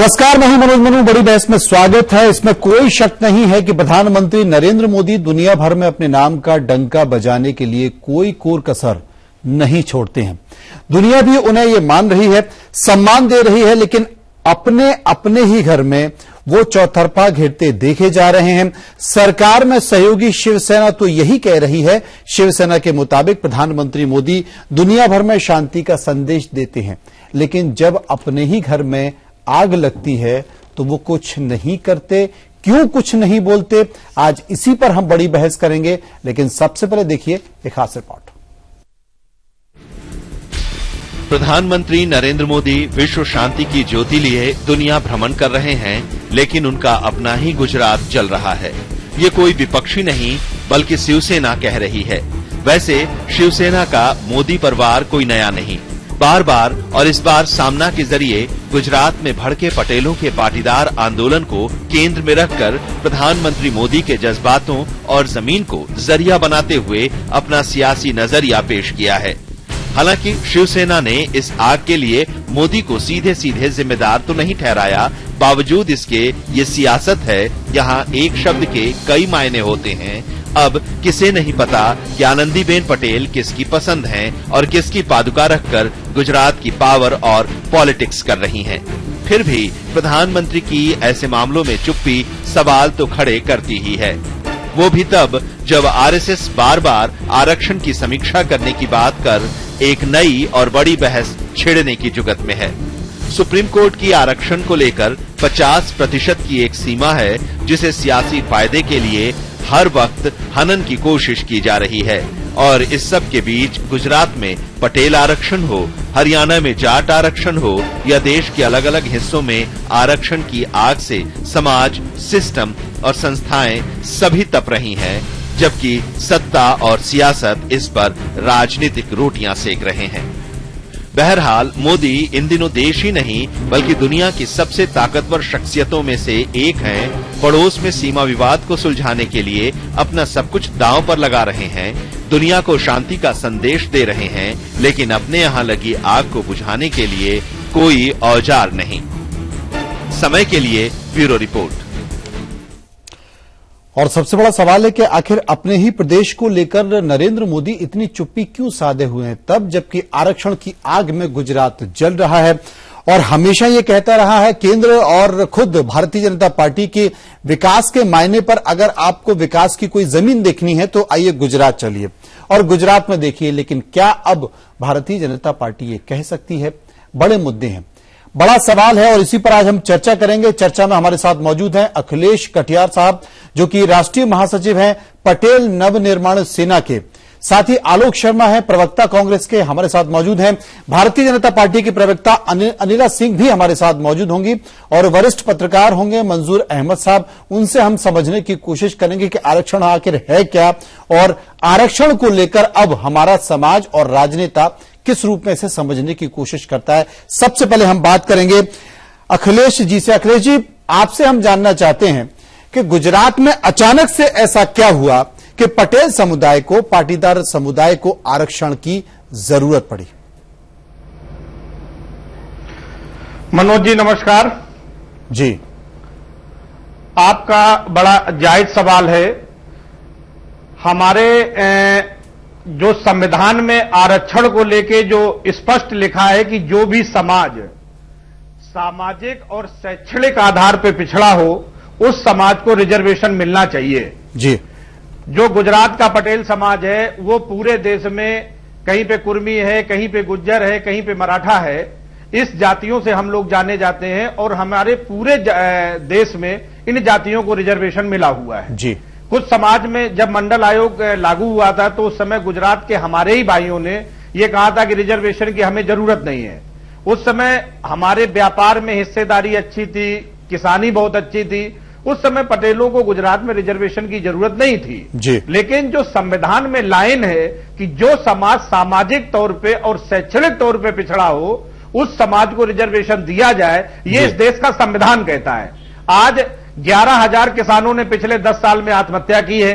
नमस्कार, मैं हूं मनोज मनु। बड़ी बहस में स्वागत है। इसमें कोई शक नहीं है कि प्रधानमंत्री नरेंद्र मोदी दुनिया भर में अपने नाम का डंका बजाने के लिए कोई कोर कसर नहीं छोड़ते हैं। दुनिया भी उन्हें ये मान रही है, सम्मान दे रही है, लेकिन अपने ही घर में वो चौतरफा घेरते देखे जा रहे हैं। सरकार में सहयोगी शिवसेना तो यही कह रही है। शिवसेना के मुताबिक प्रधानमंत्री मोदी दुनिया भर में शांति का संदेश देते हैं, लेकिन जब अपने ही घर में आग लगती है तो वो कुछ नहीं करते। क्यों कुछ नहीं बोलते, आज इसी पर हम बड़ी बहस करेंगे। लेकिन सबसे पहले देखिए एक खास रिपोर्ट। प्रधानमंत्री नरेंद्र मोदी विश्व शांति की ज्योति लिए दुनिया भ्रमण कर रहे हैं, लेकिन उनका अपना ही गुजरात जल रहा है। ये कोई विपक्षी नहीं बल्कि शिवसेना कह रही है। वैसे शिवसेना का मोदी परिवार कोई नया नहीं। बार बार और इस बार सामना के जरिए गुजरात में भड़के पटेलों के पाटीदार आंदोलन को केंद्र में रखकर प्रधानमंत्री मोदी के जज्बातों और जमीन को जरिया बनाते हुए अपना सियासी नजरिया पेश किया है। हालांकि शिवसेना ने इस आग के लिए मोदी को सीधे सीधे जिम्मेदार तो नहीं ठहराया। बावजूद इसके ये सियासत है, यहाँ एक शब्द के कई मायने होते हैं। अब किसे नहीं पता कि आनंदीबेन पटेल किसकी पसंद हैं और किसकी पादुका रखकर गुजरात की पावर और पॉलिटिक्स कर रही हैं। फिर भी प्रधानमंत्री की ऐसे मामलों में चुप्पी सवाल तो खड़े करती ही है। वो भी तब जब आरएसएस बार बार आरक्षण की समीक्षा करने की बात कर एक नई और बड़ी बहस छेड़ने की जुगत में है। सुप्रीम कोर्ट की आरक्षण को लेकर 50% की एक सीमा है, जिसे सियासी फायदे के लिए हर वक्त हनन की कोशिश की जा रही है। और इस सब के बीच गुजरात में पटेल आरक्षण हो, हरियाणा में जाट आरक्षण हो या देश के अलग अलग हिस्सों में आरक्षण की आग से समाज, सिस्टम और संस्थाएं सभी तप रही हैं, जबकि सत्ता और सियासत इस पर राजनीतिक रोटियां सेक रहे हैं। बहरहाल मोदी इन दिनों देश ही नहीं बल्कि दुनिया की सबसे ताकतवर शख्सियतों में से एक हैं। पड़ोस में सीमा विवाद को सुलझाने के लिए अपना सब कुछ दांव पर लगा रहे हैं। दुनिया को शांति का संदेश दे रहे हैं, लेकिन अपने यहाँ लगी आग को बुझाने के लिए कोई औजार नहीं। समय के लिए ब्यूरो रिपोर्ट। और सबसे बड़ा सवाल है कि आखिर अपने ही प्रदेश को लेकर नरेंद्र मोदी इतनी चुप्पी क्यों साधे हुए हैं, तब जबकि आरक्षण की आग में गुजरात जल रहा है। और हमेशा ये कहता रहा है केंद्र और खुद भारतीय जनता पार्टी के विकास के मायने पर, अगर आपको विकास की कोई जमीन देखनी है तो आइए गुजरात चलिए और गुजरात में देखिए। लेकिन क्या अब भारतीय जनता पार्टी ये कह सकती है? बड़े मुद्दे हैं, बड़ा सवाल है और इसी पर आज हम चर्चा करेंगे। चर्चा में हमारे साथ मौजूद हैं अखिलेश कटियार साहब, जो कि राष्ट्रीय महासचिव हैं पटेल नवनिर्माण सेना के। साथ ही आलोक शर्मा हैं, प्रवक्ता कांग्रेस के, हमारे साथ मौजूद हैं। भारतीय जनता पार्टी की प्रवक्ता अनिला सिंह भी हमारे साथ मौजूद होंगी और वरिष्ठ पत्रकार होंगे मंजूर अहमद साहब। उनसे हम समझने की कोशिश करेंगे कि आरक्षण आखिर है क्या और आरक्षण को लेकर अब हमारा समाज और राजनेता किस रूप में इसे समझने की कोशिश करता है। सबसे पहले हम बात करेंगे अखिलेश जी से। अखिलेश जी, आपसे हम जानना चाहते हैं कि गुजरात में अचानक से ऐसा क्या हुआ कि पटेल समुदाय को, पाटीदार समुदाय को आरक्षण की जरूरत पड़ी? मनोज जी नमस्कार जी। आपका बड़ा जायज सवाल है। हमारे जो संविधान में आरक्षण को लेके जो स्पष्ट लिखा है कि जो भी समाज सामाजिक और शैक्षणिक आधार पर पिछड़ा हो उस समाज को रिजर्वेशन मिलना चाहिए। जी। जो गुजरात का पटेल समाज है वो पूरे देश में कहीं पे कुर्मी है, कहीं पे गुज्जर है, कहीं पे मराठा है। इस जातियों से हम लोग जाने जाते हैं और हमारे पूरे देश में इन जातियों को रिजर्वेशन मिला हुआ है। जी। कुछ समाज में जब मंडल आयोग लागू हुआ था तो उस समय गुजरात के हमारे ही भाइयों ने यह कहा था कि रिजर्वेशन की हमें जरूरत नहीं है। उस समय हमारे व्यापार में हिस्सेदारी अच्छी थी, किसानी बहुत अच्छी थी। उस समय पटेलों को गुजरात में रिजर्वेशन की जरूरत नहीं थी जी। लेकिन जो संविधान में लाइन है कि जो समाज सामाजिक तौर पे और शैक्षणिक तौर पे पिछड़ा हो उस समाज को रिजर्वेशन दिया जाए, ये इस देश का संविधान कहता है। आज 11,000 किसानों ने पिछले 10 साल में आत्महत्या की है।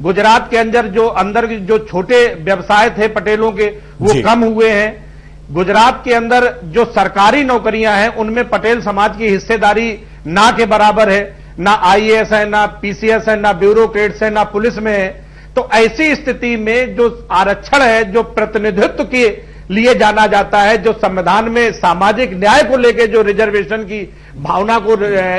गुजरात के अंदर जो छोटे व्यवसाय थे पटेलों के वो कम हुए हैं। गुजरात के अंदर जो सरकारी नौकरियां हैं उनमें पटेल समाज की हिस्सेदारी ना के बराबर है, ना आईएएस है, ना पीसीएस है, ना ब्यूरोक्रेट्स है, ना पुलिस में है। तो ऐसी स्थिति में जो आरक्षण है, जो प्रतिनिधित्व के लिए जाना जाता है, जो संविधान में सामाजिक न्याय को लेकर जो रिजर्वेशन की भावना को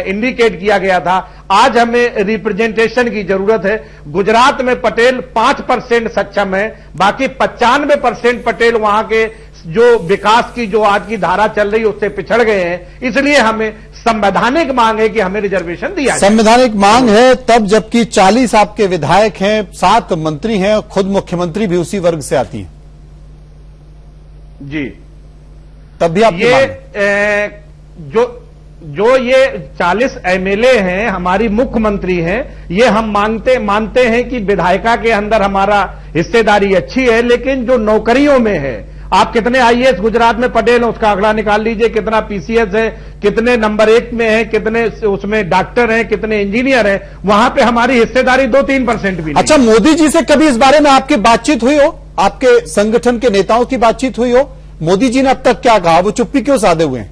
इंडिकेट किया गया था, आज हमें रिप्रेजेंटेशन की जरूरत है। गुजरात में पटेल 5% सक्षम है, बाकी 95% पटेल वहां के जो विकास की जो आज की धारा चल रही है उससे पिछड़ गए हैं। इसलिए हमें संवैधानिक मांग है कि हमें रिजर्वेशन दिया जाए। संवैधानिक मांग है तब जबकि 40 आपके विधायक हैं, 7 मंत्री हैं, खुद मुख्यमंत्री भी उसी वर्ग से आती हैं। जी, तब भी आपकी मांग है। जो ये 40 एमएलए हैं, हमारी मुख्यमंत्री हैं, ये हम मानते हैं कि विधायिका के अंदर हमारा हिस्सेदारी अच्छी है, लेकिन जो नौकरियों में है, आप कितने आईएएस गुजरात में पटेल हैं उसका आंकड़ा निकाल लीजिए, कितना पीसीएस है, कितने नंबर 1 में है, कितने उसमें डॉक्टर हैं, कितने इंजीनियर हैं, वहां पे हमारी हिस्सेदारी 2-3% भी नहीं। अच्छा, मोदी जी से कभी इस बारे में आपकी बातचीत हुई हो? आपके संगठन के नेताओं की बातचीत हुई हो? मोदी जी ने अब तक क्या कहा? वो चुप्पी क्यों साधे हुए हैं?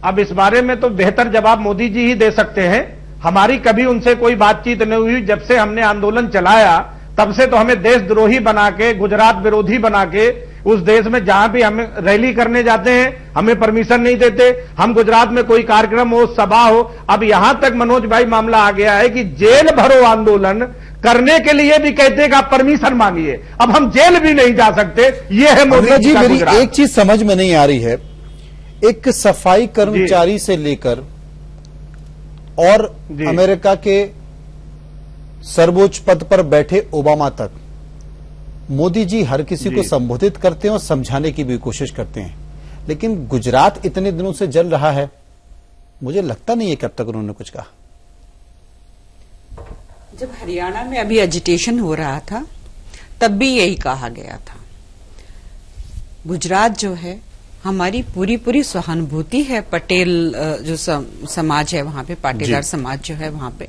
अब इस बारे में तो बेहतर जवाब मोदी जी ही दे सकते हैं। हमारी कभी उनसे कोई बातचीत नहीं हुई। जब से हमने आंदोलन चलाया तब से तो हमें देशद्रोही बना के, गुजरात विरोधी बना के, उस देश में जहां भी हम रैली करने जाते हैं हमें परमिशन नहीं देते। हम गुजरात में कोई कार्यक्रम हो, सभा हो, अब यहां तक मनोज भाई मामला आ गया है कि जेल भरो आंदोलन करने के लिए भी कहते हैं कि आप परमिशन मांगिए। अब हम जेल भी नहीं जा सकते। ये है मोदी जी का मेरी गुजरात। एक चीज समझ में नहीं आ रही है, एक सफाई कर्मचारी से लेकर और अमेरिका के सर्वोच्च पद पर बैठे ओबामा तक मोदी जी हर किसी को संबोधित करते हैं और समझाने की भी कोशिश करते हैं, लेकिन गुजरात इतने दिनों से जल रहा है, मुझे लगता नहीं है कि अब तक उन्होंने कुछ कहा। जब हरियाणा में अभी एजिटेशन हो रहा था तब भी यही कहा गया था। गुजरात जो है, हमारी पूरी सहानुभूति है। पटेल जो समाज है वहां पे, पाटीदार समाज जो है वहां पे।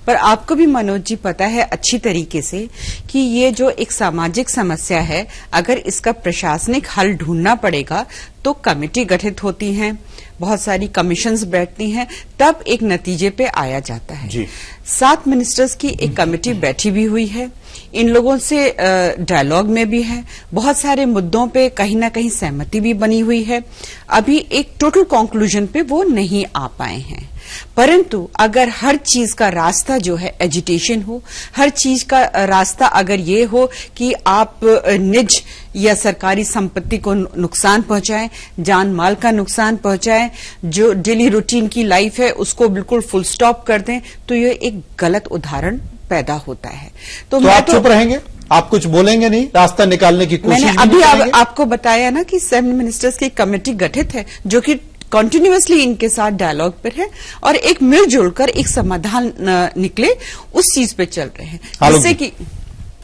पर आपको भी मनोज जी पता है अच्छी तरीके से कि ये जो एक सामाजिक समस्या है, अगर इसका प्रशासनिक हल ढूंढना पड़ेगा तो कमेटी गठित होती हैं, बहुत सारी कमीशंस बैठती हैं, तब एक नतीजे पे आया जाता है। 7 मिनिस्टर्स की एक कमेटी बैठी भी हुई है, इन लोगों से डायलॉग में भी है, बहुत सारे मुद्दों पे कहीं ना कहीं सहमति भी बनी हुई है। अभी एक टोटल कंक्लूजन पे वो नहीं आ पाए हैं, परंतु अगर हर चीज का रास्ता जो है एजिटेशन हो, हर चीज का रास्ता अगर ये हो कि आप निज या सरकारी संपत्ति को नुकसान पहुंचाएं, जान माल का नुकसान पहुंचाएं, जो डेली रूटीन की लाइफ है उसको बिल्कुल फुल स्टॉप कर दें, तो ये एक गलत उदाहरण पैदा होता है। तो आप चुप रहेंगे? आप कुछ बोलेंगे नहीं? रास्ता निकालने की कोशिश मैंने अभी आपको बताया ना कि 7 मिनिस्टर्स की कमेटी गठित है जो कि कंटिन्यूअसली इनके साथ डायलॉग पर है और एक मिलजुल कर एक समाधान निकले उस चीज पे चल रहे हैं, जिससे कि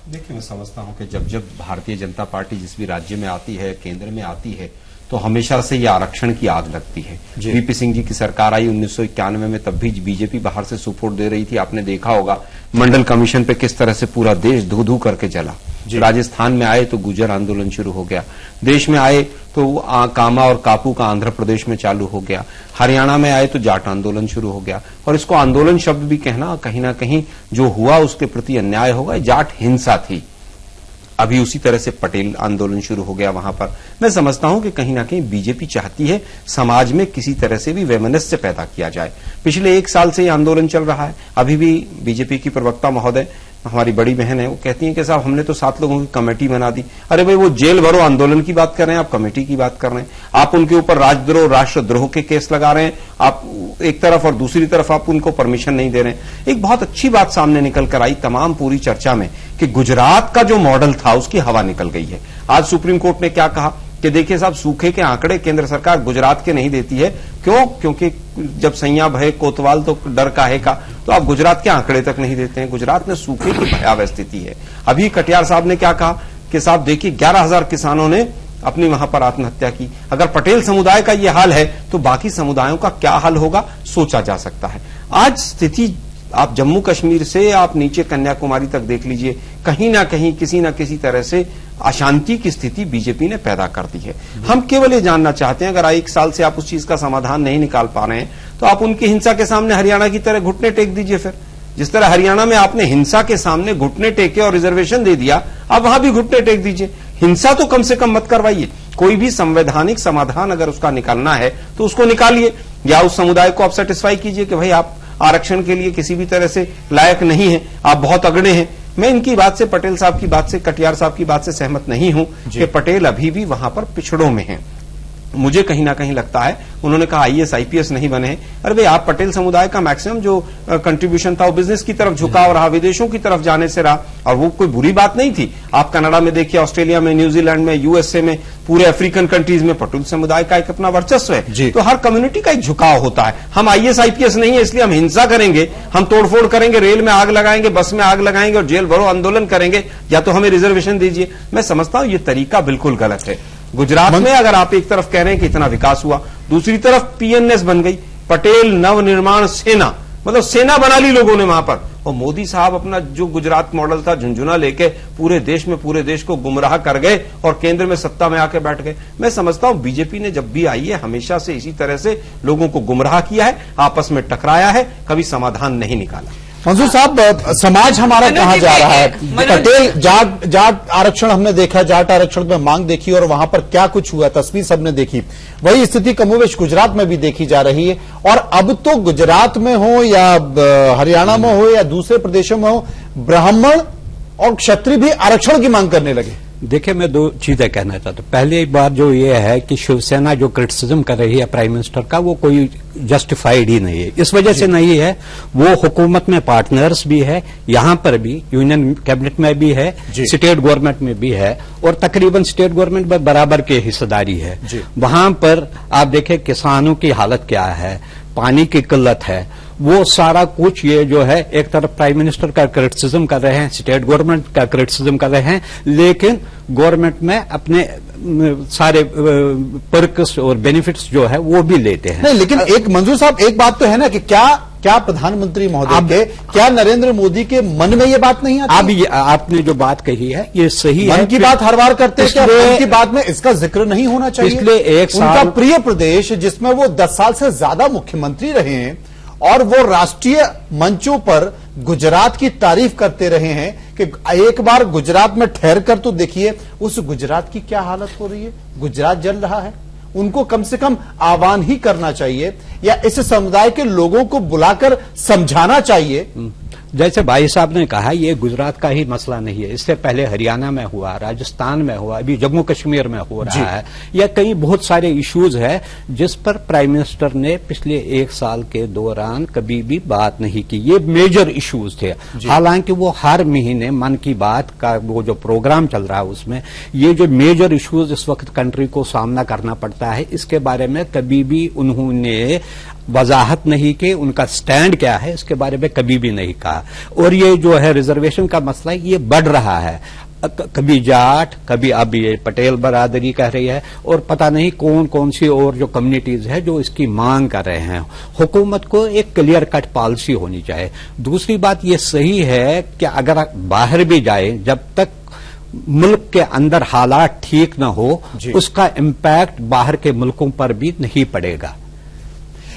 देखिए, मैं समझता हूं कि जब भारतीय जनता पार्टी जिस भी राज्य में आती है, केंद्र में आती है, तो हमेशा से ये आरक्षण की आग लगती है। वीपी सिंह जी की सरकार आई 1991 में, तब भी बीजेपी बाहर से सपोर्ट दे रही थी। आपने देखा होगा मंडल कमीशन पे किस तरह से पूरा देश धू धू करके जला। राजस्थान में आए तो गुर्जर आंदोलन शुरू हो गया, देश में आए तो कामा और कापू का आंध्र प्रदेश में चालू हो गया, हरियाणा में आए तो जाट आंदोलन शुरू हो गया। और इसको आंदोलन शब्द भी कहना कहीं ना कहीं जो हुआ उसके प्रति अन्याय होगा। जाट हिंसा थी। अभी उसी तरह से पटेल आंदोलन शुरू हो गया वहां पर। मैं समझता हूं कि कहीं ना कहीं बीजेपी चाहती है समाज में किसी तरह से भी वैमनस्य पैदा किया जाए। पिछले 1 साल से ये आंदोलन चल रहा है। अभी भी बीजेपी की प्रवक्ता महोदय, हमारी बड़ी बहन है, वो कहती हैं कि साहब हमने तो 7 लोगों की कमेटी बना दी। अरे भाई, वो जेल भरो आंदोलन की बात कर रहे हैं, आप कमेटी की बात कर रहे हैं। आप उनके ऊपर राजद्रोह, राष्ट्रद्रोह के केस लगा रहे हैं आप एक तरफ, और दूसरी तरफ आप उनको परमिशन नहीं दे रहे हैं। एक बहुत अच्छी बात सामने निकल कर आई तमाम पूरी चर्चा में कि गुजरात का जो मॉडल था उसकी हवा निकल गई है। आज सुप्रीम कोर्ट ने क्या कहा कि देखिए साहब, सूखे के आंकड़े केंद्र सरकार गुजरात के नहीं देती है। क्यों? क्योंकि जब सैया भय कोतवाल तो डर काहे का, तो आप गुजरात के आंकड़े तक नहीं देते हैं। गुजरात में सूखे की भयावह स्थिति है। अभी कटियार साहब ने क्या कहा कि साहब देखिए 11,000 किसानों ने अपनी वहां पर आत्महत्या की। अगर पटेल समुदाय का यह हाल है तो बाकी समुदायों का क्या हाल होगा, सोचा जा सकता है। आज स्थिति आप जम्मू कश्मीर से आप नीचे कन्याकुमारी तक देख लीजिए, कहीं ना कहीं किसी न किसी तरह से अशांति की स्थिति बीजेपी ने पैदा कर दी है। हम केवल ये जानना चाहते हैं, अगर 1 साल से आप उस चीज का समाधान नहीं निकाल पा रहे हैं तो आप उनकी हिंसा के सामने हरियाणा की तरह घुटने टेक दीजिए। फिर जिस तरह हरियाणा में आपने हिंसा के सामने घुटने टेके और रिजर्वेशन दे दिया, आप वहां भी घुटने टेक दीजिए। हिंसा तो कम से कम मत करवाइए। कोई भी संवैधानिक समाधान अगर उसका निकालना है तो उसको निकालिए, या उस समुदाय को आप सेटिस्फाई कीजिए कि भाई आप आरक्षण के लिए किसी भी तरह से लायक नहीं है, आप बहुत अगड़े हैं। मैं इनकी बात से, पटेल साहब की बात से, कटियार साहब की बात से सहमत नहीं हूं कि पटेल अभी भी वहां पर पिछड़ों में हैं। मुझे कहीं ना कहीं लगता है, उन्होंने कहा आईएएस आईपीएस नहीं बने हैं। अरे भाई, आप पटेल समुदाय का मैक्सिमम जो कंट्रीब्यूशन था वो बिजनेस की तरफ झुकाव रहा, विदेशों की तरफ जाने से रहा, और वो कोई बुरी बात नहीं थी। आप कनाडा में देखिए, ऑस्ट्रेलिया में, न्यूजीलैंड में, यूएसए में, पूरे अफ्रीकन कंट्रीज में पटेल समुदाय का एक अपना वर्चस्व है। तो हर कम्युनिटी का एक झुकाव होता है। हम आईएएस आईपीएस नहीं है इसलिए हम हिंसा करेंगे, हम तोड़फोड़ करेंगे, रेल में आग लगाएंगे, बस में आग लगाएंगे और जेल भरो आंदोलन करेंगे, या तो हमें रिजर्वेशन दीजिए। मैं समझता हूं ये तरीका बिल्कुल गलत है। गुजरात में अगर आप एक तरफ कह रहे हैं कि इतना विकास हुआ, दूसरी तरफ पीएनएस बन गई, पटेल नवनिर्माण सेना, मतलब सेना बना ली लोगों ने वहां पर। और मोदी साहब अपना जो गुजरात मॉडल था झुंझुना लेके पूरे देश को गुमराह कर गए और केंद्र में सत्ता में आके बैठ गए। मैं समझता हूं बीजेपी ने जब भी आई है हमेशा से इसी तरह से लोगों को गुमराह किया है, आपस में टकराया है, कभी समाधान नहीं निकाला। मंजूर साहब, समाज हमारा कहां जा रहा है? पटेल जाट आरक्षण हमने देखा, जाट आरक्षण में मांग देखी और वहां पर क्या कुछ हुआ, तस्वीर सबने देखी। वही स्थिति कमोवेश गुजरात में भी देखी जा रही है। और अब तो गुजरात में हो या हरियाणा में हो या दूसरे प्रदेशों में हो, ब्राह्मण और क्षत्रिय भी आरक्षण की मांग करने लगे। देखिए, मैं 2 चीजें कहना चाहता हूं। पहली बात जो ये है कि शिवसेना जो क्रिटिसिज्म कर रही है प्राइम मिनिस्टर का, वो कोई जस्टिफाइड ही नहीं है। इस वजह से नहीं है, वो हुकूमत में पार्टनर्स भी है, यहां पर भी यूनियन कैबिनेट में भी है, स्टेट गवर्नमेंट में भी है, और तकरीबन स्टेट गवर्नमेंट में बराबर की हिस्सेदारी है। वहां पर आप देखें किसानों की हालत क्या है, पानी की किल्लत है, वो सारा कुछ ये जो है एक तरफ प्राइम मिनिस्टर का क्रिटिसिज्म कर रहे हैं, स्टेट गवर्नमेंट का क्रिटिसिज्म कर रहे हैं, लेकिन गवर्नमेंट में अपने सारे पर्क्स और बेनिफिट्स जो है वो भी लेते हैं। नहीं, लेकिन एक मंजूर साहब, एक बात तो है ना कि क्या प्रधानमंत्री महोदय के, क्या नरेंद्र मोदी के मन में ये बात नहीं आती? अब आपने जो बात कही है ये सही है। मन की बात हर बार करते हैं, क्या मन की बात में इसका जिक्र नहीं होना चाहिए? पिछले 1 साल उनका प्रिय प्रदेश, जिसमें वो 10 साल से ज्यादा मुख्यमंत्री रहे हैं और वो राष्ट्रीय मंचों पर गुजरात की तारीफ करते रहे हैं कि एक बार गुजरात में ठहर कर तो देखिए उस गुजरात की क्या हालत हो रही है। गुजरात जल रहा है। उनको कम से कम आह्वान ही करना चाहिए या इस समुदाय के लोगों को बुलाकर समझाना चाहिए। जैसे भाई साहब ने कहा, ये गुजरात का ही मसला नहीं है, इससे पहले हरियाणा में हुआ, राजस्थान में हुआ, अभी जम्मू कश्मीर में हो रहा है, या कई बहुत सारे इश्यूज है जिस पर प्राइम मिनिस्टर ने पिछले 1 साल के दौरान कभी भी बात नहीं की। ये मेजर इश्यूज थे। हालांकि वो हर महीने मन की बात का वो जो प्रोग्राम चल रहा है उसमें ये जो मेजर इश्यूज इस वक्त कंट्री को सामना करना पड़ता है, इसके बारे में कभी भी उन्होंने वजाहत नहीं की। उनका स्टैंड क्या है इसके बारे में कभी भी नहीं कहा। और ये जो है रिजर्वेशन का मसला, ये बढ़ रहा है, कभी जाट, कभी अब ये पटेल बरादरी कह रही है, और पता नहीं कौन कौन सी और जो कम्युनिटीज है जो इसकी मांग कर रहे हैं। हुकूमत को एक क्लियर कट पॉलिसी होनी चाहिए। दूसरी बात ये सही है कि अगर बाहर भी जाए, जब तक मुल्क के अंदर हालात ठीक न हो उसका इम्पैक्ट बाहर के मुल्कों पर भी नहीं पड़ेगा।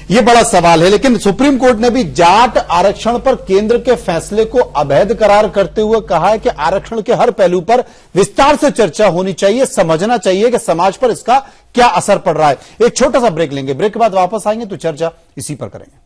ये बड़ा सवाल है। लेकिन सुप्रीम कोर्ट ने भी जाट आरक्षण पर केंद्र के फैसले को अवैध करार करते हुए कहा है कि आरक्षण के हर पहलू पर विस्तार से चर्चा होनी चाहिए, समझना चाहिए कि समाज पर इसका क्या असर पड़ रहा है। एक छोटा सा ब्रेक लेंगे, ब्रेक के बाद वापस आएंगे तो चर्चा इसी पर करेंगे।